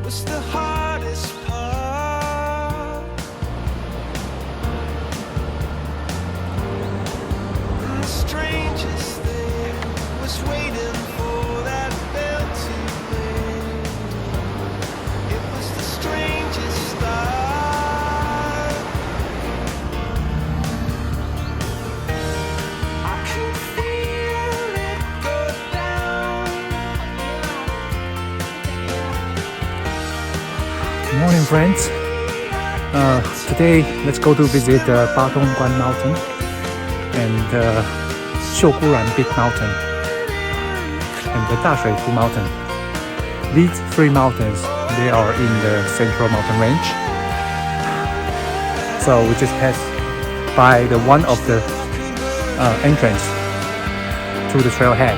was the hardest part. And the strangest thing was waiting for that bell to ring. It was the strangest start. I could feel it go down. Good morning, friends. Today, let's go to visit Batongguan Mountain and Xiuguluan Mountain and the Daxuiku Mountain. These three mountains, they are in the central mountain range. So we just passed by the one of the entrance to the trailhead.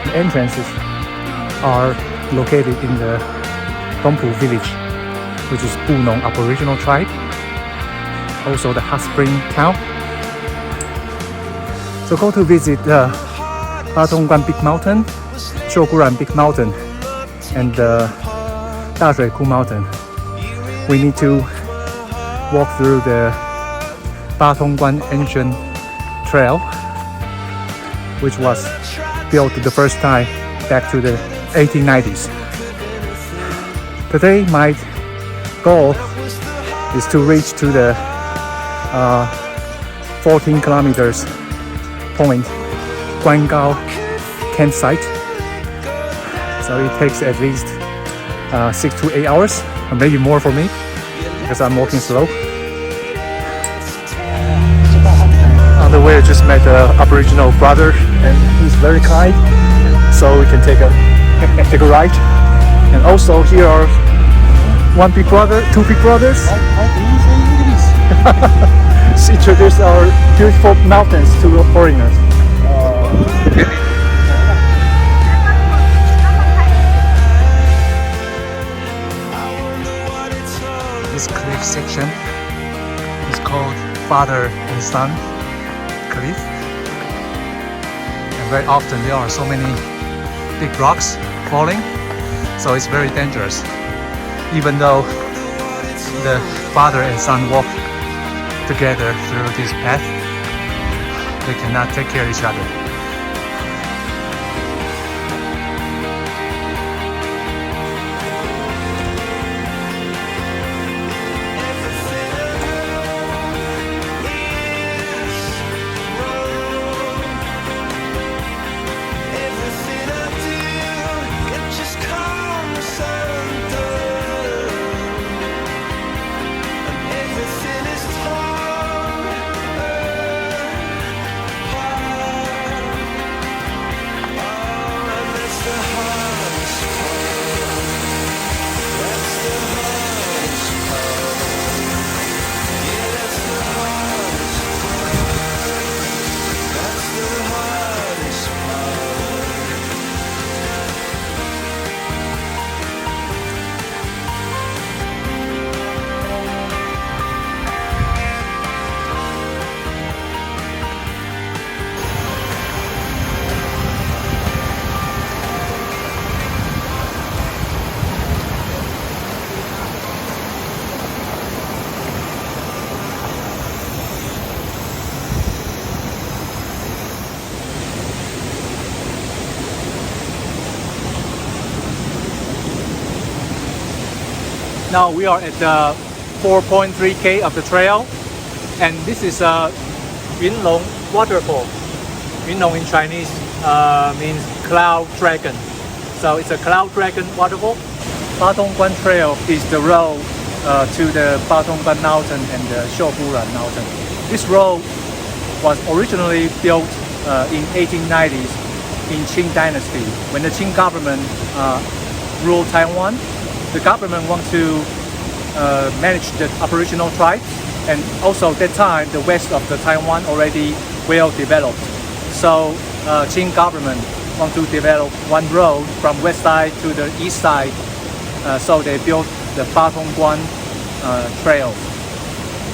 The entrances are located in the Dongpu village, which is Bunong aboriginal tribe. Also the Hot Spring town. So go to visit Batongguan Mountain, Xiuguluan Mountain, and Daxuiku Mountain. We need to walk through the Batongguan ancient trail, which was built the first time back to the 1890s. Today my goal is to reach to the 14 kilometers point Guangao Campsite. So it takes at least 6 to 8 hours, or maybe more for me, because I'm walking slow. On the way I just met an Aboriginal brother, and he's very kind, so we can take a ride. And also here are two big brothers. How do you say English? She introduced our beautiful mountains to foreigners. This cliff section is called Father and Son Cliff. And very often there are so many big rocks falling, so it's very dangerous. Even though the father and son walk together through this path, they cannot take care of each other. Now we are at the 4.3k of the trail, and this is Yunlong waterfall. Yunlong in Chinese means cloud dragon, so it's a cloud dragon waterfall. Batongguan Trail is the road to the Batongguan Mountain and the Xiuguluan Mountain. This road was originally built in 1890s in Qing Dynasty, when the Qing government ruled Taiwan. The government wants to manage the aboriginal tribes, and also at that time the west of the Taiwan already well developed. So Qing government want to develop one road from west side to the east side. So they built the Batongguan Trail.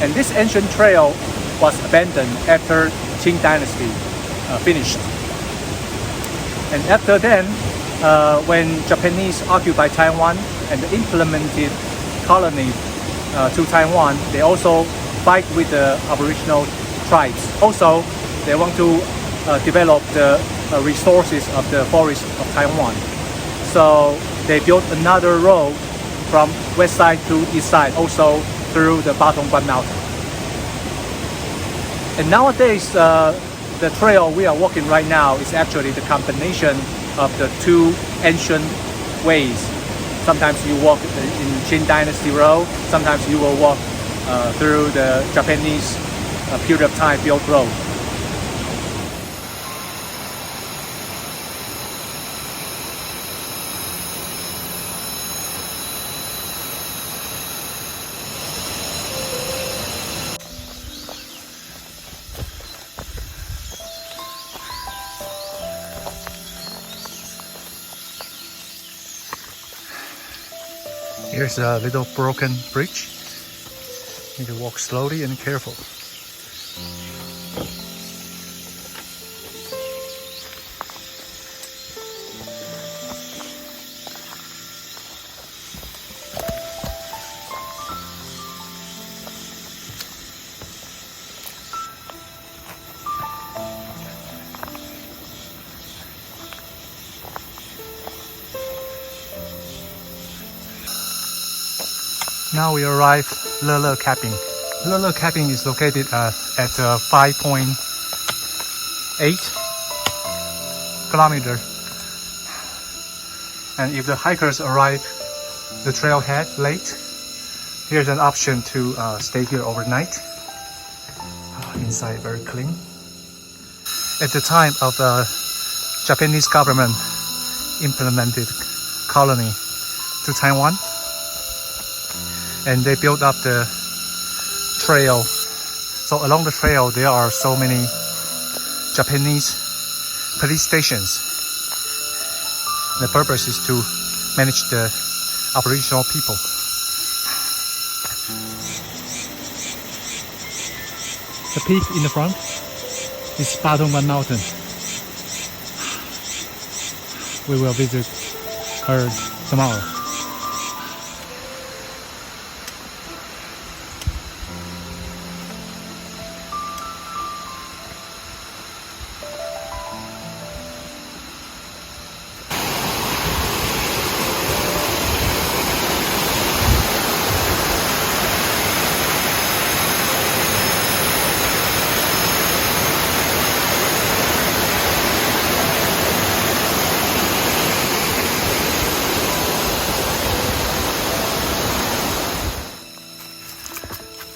And this ancient trail was abandoned after Qing Dynasty finished. And after then, when Japanese occupied Taiwan and implemented colony to Taiwan, they also fight with the aboriginal tribes. Also, they want to develop the resources of the forest of Taiwan. So they built another road from west side to east side, also through the Batongguan Mountain. And nowadays, the trail we are walking right now is actually the combination of the two ancient ways. Sometimes you walk in Qing Dynasty Road, sometimes you will walk through the Japanese period of time built road. Here's a little broken bridge. Need to walk slowly and careful. Now we arrive Lele Camping. Lele Camping is located at 5.8 kilometers. And if the hikers arrive the trailhead late, here's an option to stay here overnight. Inside very clean. At the time of the Japanese government implemented colony to Taiwan, and they built up the trail. So along the trail there are so many Japanese police stations. The purpose is to manage the aboriginal people. The peak in the front is Batongguan Mountain. We will visit her tomorrow.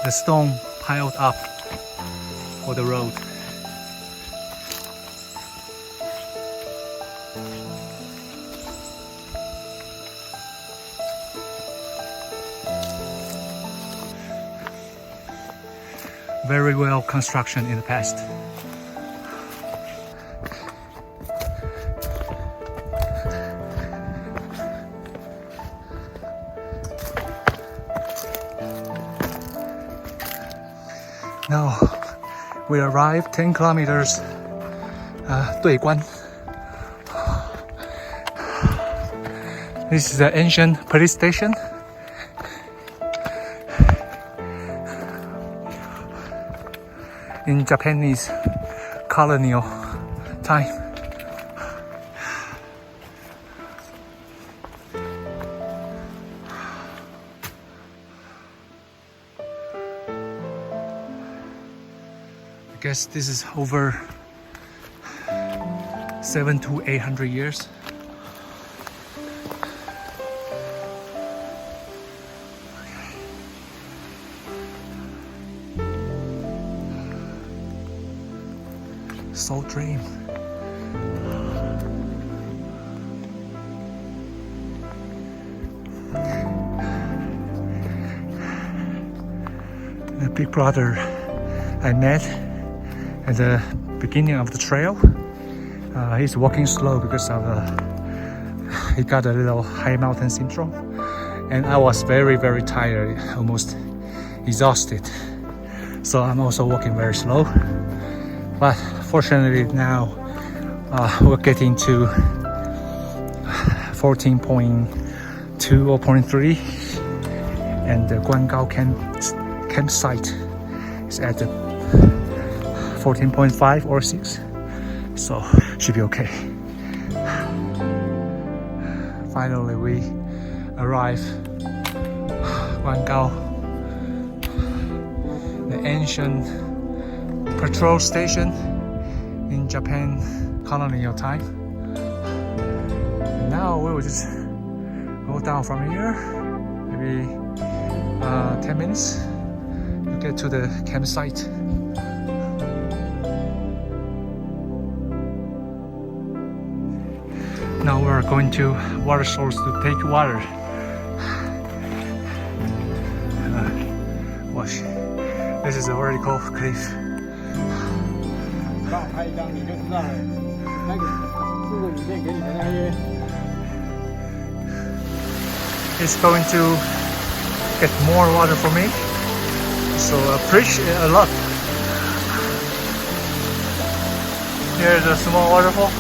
The stone piled up for the road. Very well construction in the past. Now we arrived 10 kilometers 对关. This is the ancient police station. In Japanese colonial time. I guess this is over 700 to 800 years. So dream. The big brother I met at the beginning of the trail, he's walking slow because of he got a little high mountain syndrome, and I was very tired, almost exhausted, so I'm also walking very slow. But fortunately now we're getting to 14.2 or 0.3, and the Guangao Campsite is at 14.5 or 6, so should be okay. Finally we arrive Guangao, the ancient patrol station in Japan colonial time. And now we will just go down from here, maybe 10 minutes to get to the campsite. Now we are going to water source to take water. Watch, this is a vertical cliff. 帮我拍一张你就知道了。那个录个影片给你们那些。It's going to get more water for me, so appreciate it a lot. Here's a small waterfall.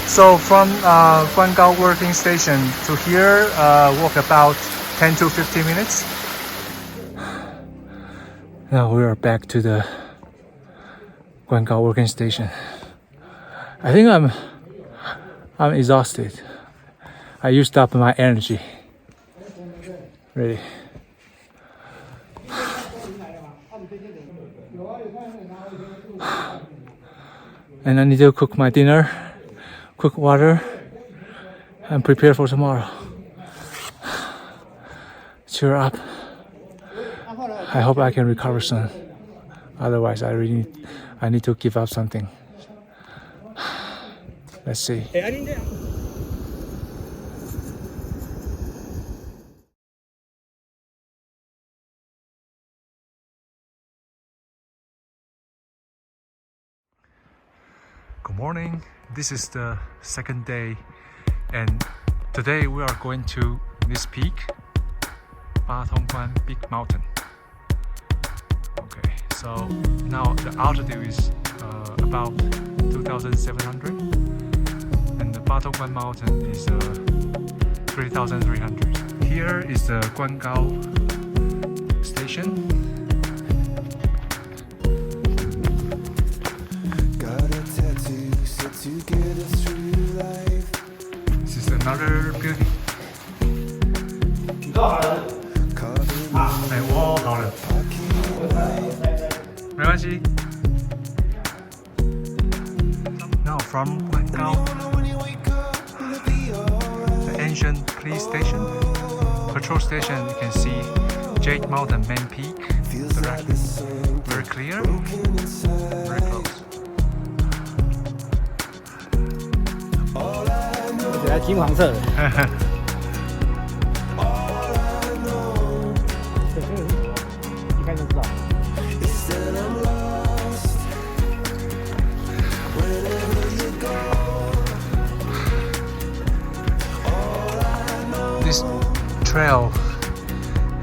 So from Guangao working station to here, walk about 10 to 15 minutes. Now we are back to the Guangao working station. I think I'm exhausted. I used up my energy. Ready. And I need to cook my dinner, cook water, and prepare for tomorrow. Cheer up. I hope I can recover soon. Otherwise, I need to give up something. Let's see. Good morning. This is the second day, and today we are going to this peak, Batongguan Mountain. Okay, so now the altitude is about 2,700, and the Batongguan Mountain is 3,300. Here is the Guangao station. This is another building. 你做好了啊？哎，我好了，没关系。Now from Guangao, the ancient police station, patrol station, you can see Jade Mountain main peak. Directly, very clear, very close. 我觉得金黄色的。一看就知道。This trail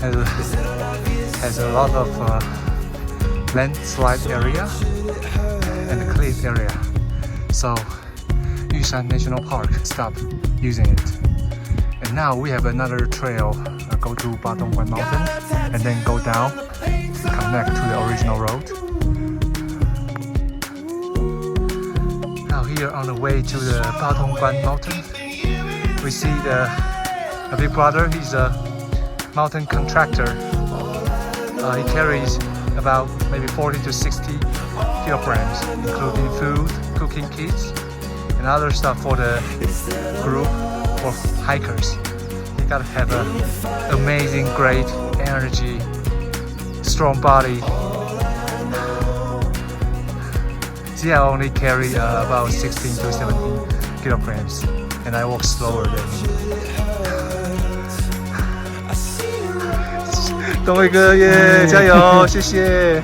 has a lot of landslide area and a cliff area, so Yushan National Park stopped using it. And now we have another trail, go to Batongguan Mountain and then go down, connect to the original road. Now here on the way to the Batongguan Mountain, we see the big brother. He's a mountain contractor. He carries about maybe 40 to 60 kilograms, including food, cooking kits, and other stuff for the group of hikers. You gotta have an amazing, great energy, strong body. See, I only carry about 16 to 17 kilograms, and I walk slower than him. 东伟哥耶，加油，谢谢。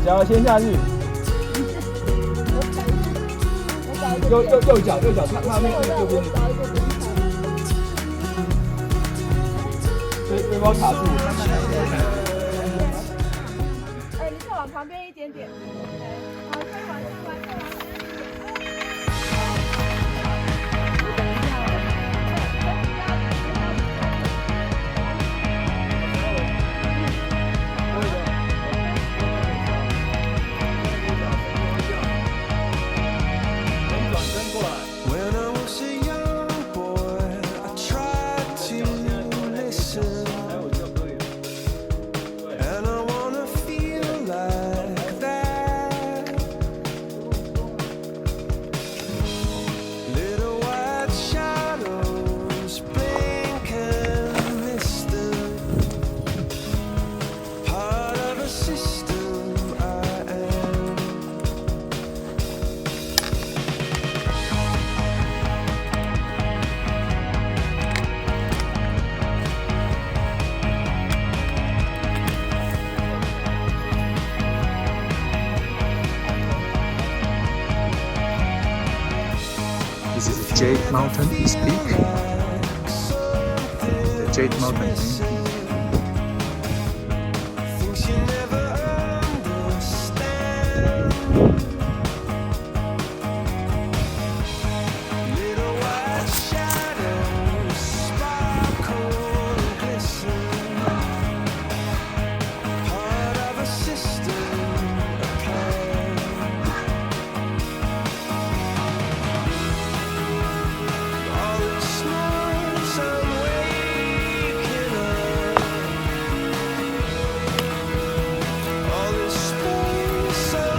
脚先下去。右脚，他那个右边。背包卡住。哎，你再往旁边一点点。好，再往。This is Jade Mountain peak. The Jade Mountain.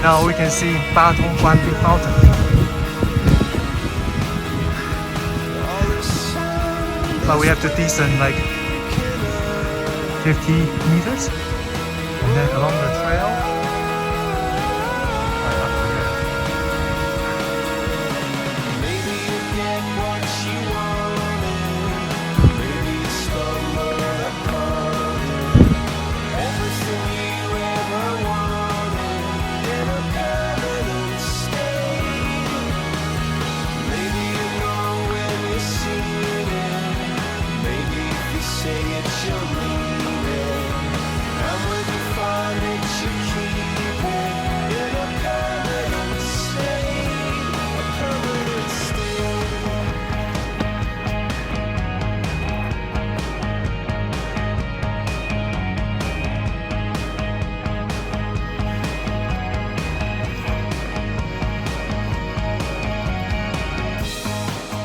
Now we can see Batongguan Mountain. But we have to descend like 50 meters and then along the trail. Right up here. Maybe you get what you wanted. Maybe you stumble upon it. Everything you ever wanted in a permanent state. Maybe you know when you see it. Maybe if you say it, you'll mean it. And when you find it, you keep it in a permanent state. A permanent state.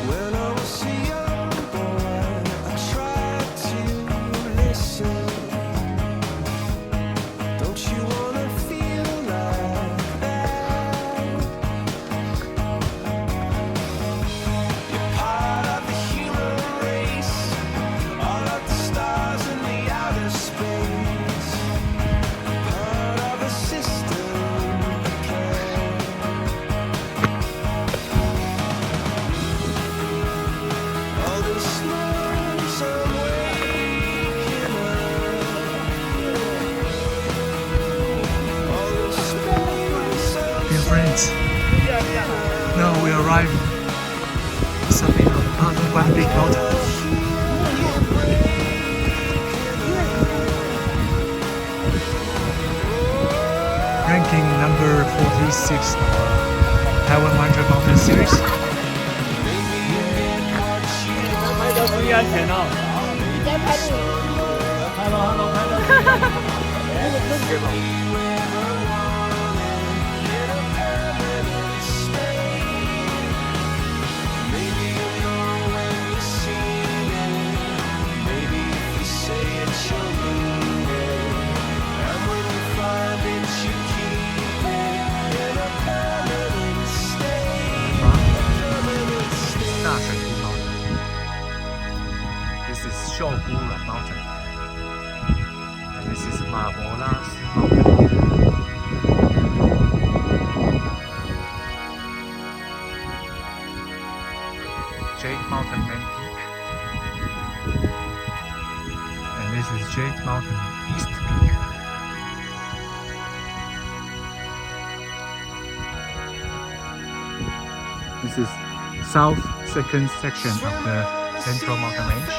When I was a young boy, I tried to listen. Don't you wanna feel like that? You're part of the human race, all of the stars in the outer space, part of a system of plan. All this noise I'm waking up. All this space I'm Dear friends, now we arrive summit of Batongguan Mountain. Ranking number 46 Taiwan 100 Mountain Series. 拍照注意安全哦。你在拍录影。拍了。Maybe you know when you see it. Maybe if you say it, you'll mean it. And when you find it, you keep it in a permanent state. A permanent state. 大水库 Mountain. This is Xiuguluan Mountain. And this is Mountain. Jade Mountain main peak. And this is Jade Mountain East Peak. This is south second section of the Central Mountain Range.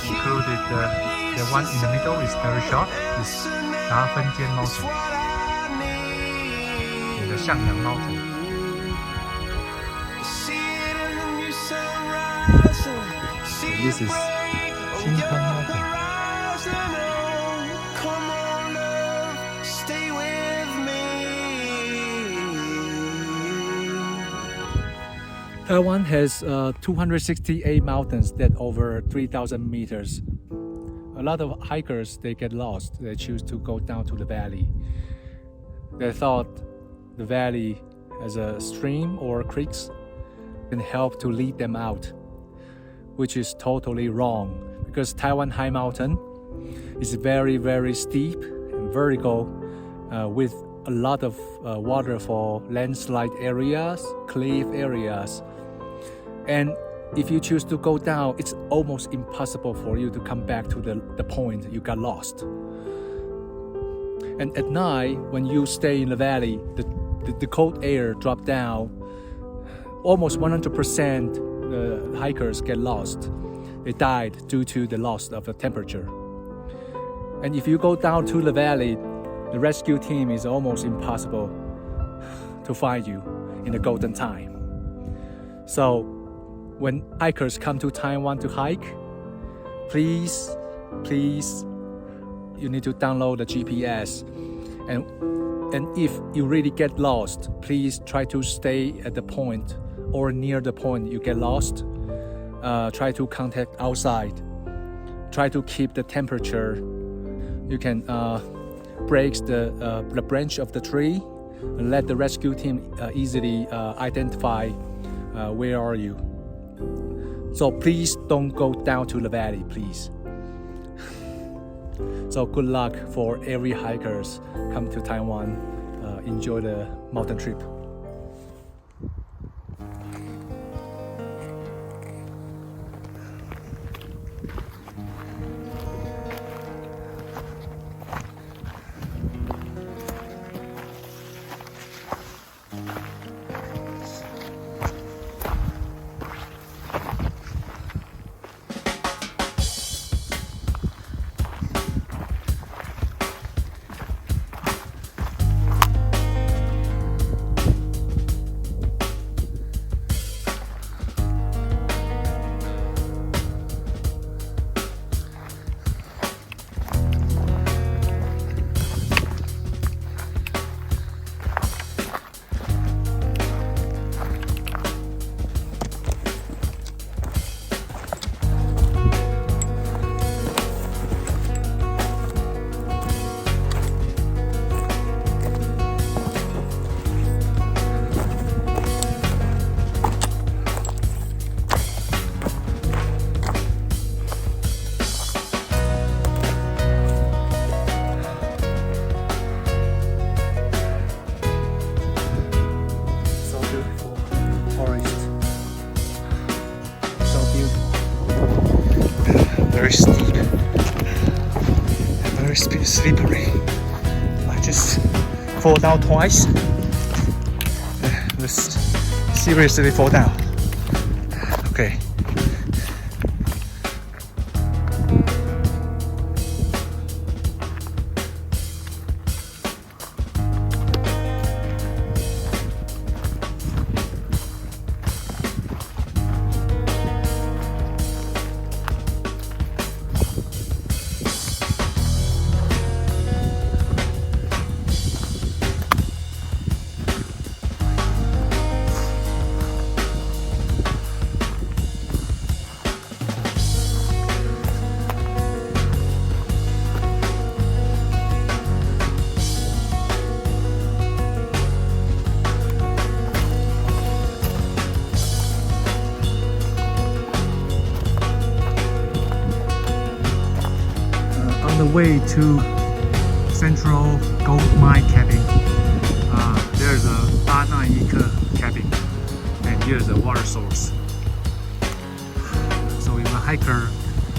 Included the one in the middle is very short. This Batongguan Mountain. The Xiuguluan Mountain. And this is Xiuguluan Mountain. Taiwan has 268 mountains that over 3,000 meters. A lot of hikers, they get lost. They choose to go down to the valley. They thought the valley has a stream or creeks can help to lead them out, which is totally wrong because Taiwan High Mountain is very, very steep and vertical with a lot of waterfall, landslide areas, cliff areas. And if you choose to go down, it's almost impossible for you to come back to the point you got lost. And at night, when you stay in the valley, the cold air drop down. Almost 100% hikers get lost. They died due to the loss of the temperature. And if you go down to the valley, the rescue team is almost impossible to find you in the golden time. So when hikers come to Taiwan to hike, please, you need to download the GPS. And if you really get lost, please try to stay at the point or near the point you get lost. Try to contact outside. Try to keep the temperature. You can break the branch of the tree and let the rescue team easily identify where are you. So please don't go down to the valley, please. So good luck for every hikers come to Taiwan. Enjoy the mountain trip. Very steep and very slippery. I just fall down twice. Seriously fall down. Okay. The way to Central Gold Mine cabin. There's a 891cabin, and here's a water source. So if a hiker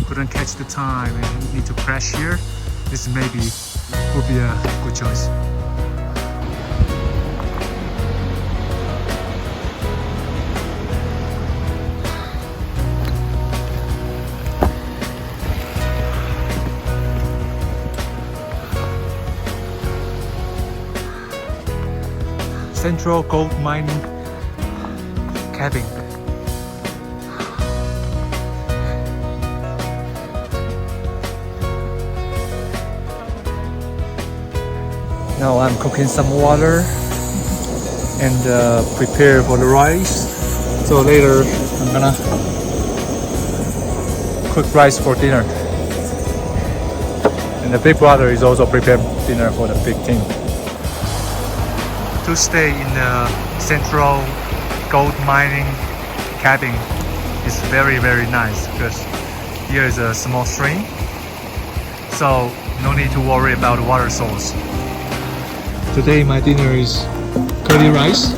couldn't catch the time and need to crash here, this maybe would be a good choice. Central Gold Mining Cabin. Now I'm cooking some water and prepare for the rice. So later I'm gonna cook rice for dinner. And the big brother is also preparing dinner for the big team. To stay in the Central Gold Mining Cabin is very nice because here is a small stream. So no need to worry about water source. Today my dinner is curly rice